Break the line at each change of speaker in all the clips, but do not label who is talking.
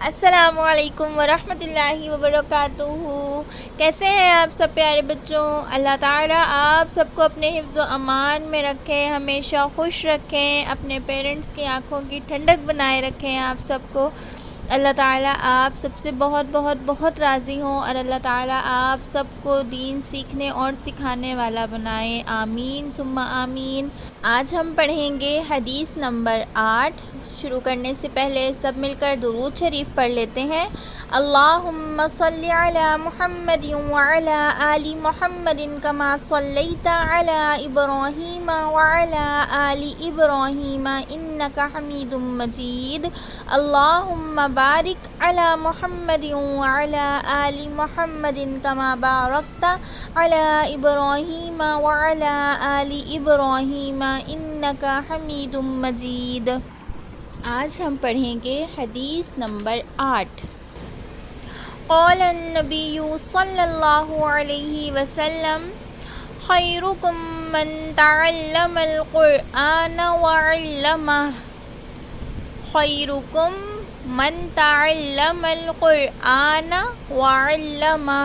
السلام علیکم ورحمۃ اللہ وبرکاتہ۔ کیسے ہیں آپ سب پیارے بچوں؟ اللہ تعالیٰ آپ سب کو اپنے حفظ و امان میں رکھیں، ہمیشہ خوش رکھیں، اپنے پیرنٹس کی آنکھوں کی ٹھنڈک بنائے رکھیں۔ آپ سب کو اللہ تعالیٰ آپ سب سے بہت بہت بہت راضی ہوں، اور اللہ تعالیٰ آپ سب کو دین سیکھنے اور سکھانے والا بنائے، آمین ثم آمین۔ آج ہم پڑھیں گے حدیث نمبر 8۔ شروع کرنے سے پہلے سب مل کر درود شریف پڑھ لیتے ہیں۔ اللہم صلی علی محمد وعلی آل محمد کما صلیت علی ابراہیم وعلی آل ابراہیم انک حمید مجید۔ اللہم بارک علی محمد وعلی آل محمد کما بارکت علی ابراہیم وعلی آل ابراہیم انک حمید مجید۔ آج ہم پڑھیں گے حدیث نمبر 8۔ قال النبی صلی اللہ علیہ وسلم خیرکم من تعلم القرآن وعلمہ، خیرکم من تعلم القرآن وعلمہ،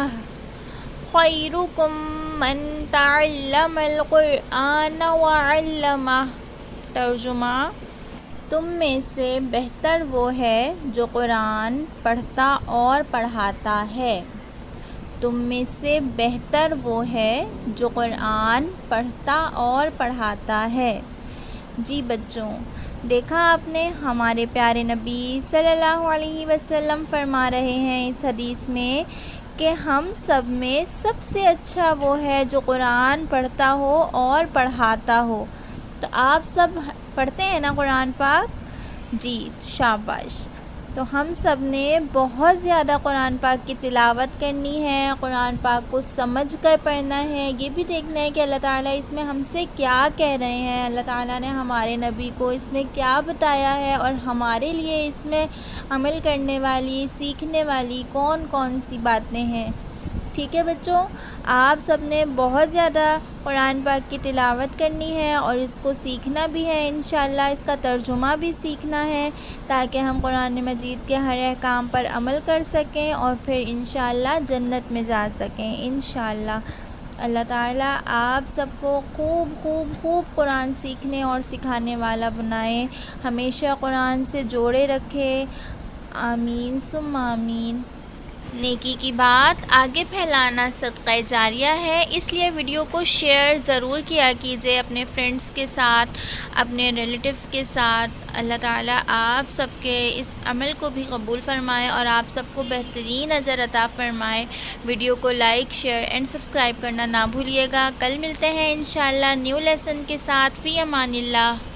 خیرکم من تعلم القرآن وعلمہ۔ ترجمہ: تم میں سے بہتر وہ ہے جو قرآن پڑھتا اور پڑھاتا ہے۔ تم میں سے بہتر وہ ہے جو قرآن پڑھتا اور پڑھاتا ہے۔ جی بچوں، دیکھا آپ نے، ہمارے پیارے نبی صلی اللہ علیہ وسلم فرما رہے ہیں اس حدیث میں کہ ہم سب میں سب سے اچھا وہ ہے جو قرآن پڑھتا ہو اور پڑھاتا ہو۔ تو آپ سب پڑھتے ہیں نا قرآن پاک؟ جی شاباش۔ تو ہم سب نے بہت زیادہ قرآن پاک کی تلاوت کرنی ہے، قرآن پاک کو سمجھ کر پڑھنا ہے، یہ بھی دیکھنا ہے کہ اللہ تعالیٰ اس میں ہم سے کیا کہہ رہے ہیں، اللہ تعالیٰ نے ہمارے نبی کو اس میں کیا بتایا ہے، اور ہمارے لیے اس میں عمل کرنے والی، سیکھنے والی کون کون سی باتیں ہیں۔ ٹھیک ہے بچوں، آپ سب نے بہت زیادہ قرآن پاک کی تلاوت کرنی ہے اور اس کو سیکھنا بھی ہے انشاءاللہ، اس کا ترجمہ بھی سیکھنا ہے تاکہ ہم قرآن مجید کے ہر احکام پر عمل کر سکیں اور پھر انشاءاللہ جنت میں جا سکیں انشاءاللہ۔ اللہ تعالیٰ آپ سب کو خوب خوب خوب قرآن سیکھنے اور سکھانے والا بنائے، ہمیشہ قرآن سے جوڑے رکھے، آمین ثم آمین۔ نیکی کی بات آگے پھیلانا صدقہ جاریہ ہے، اس لیے ویڈیو کو شیئر ضرور کیا کیجئے اپنے فرینڈز کے ساتھ، اپنے ریلیٹیوز کے ساتھ۔ اللہ تعالیٰ آپ سب کے اس عمل کو بھی قبول فرمائے اور آپ سب کو بہترین اجر عطا فرمائے۔ ویڈیو کو لائک، شیئر اینڈ سبسکرائب کرنا نہ بھولیے گا۔ کل ملتے ہیں انشاءاللہ نیو لیسن کے ساتھ۔ فی امان اللہ۔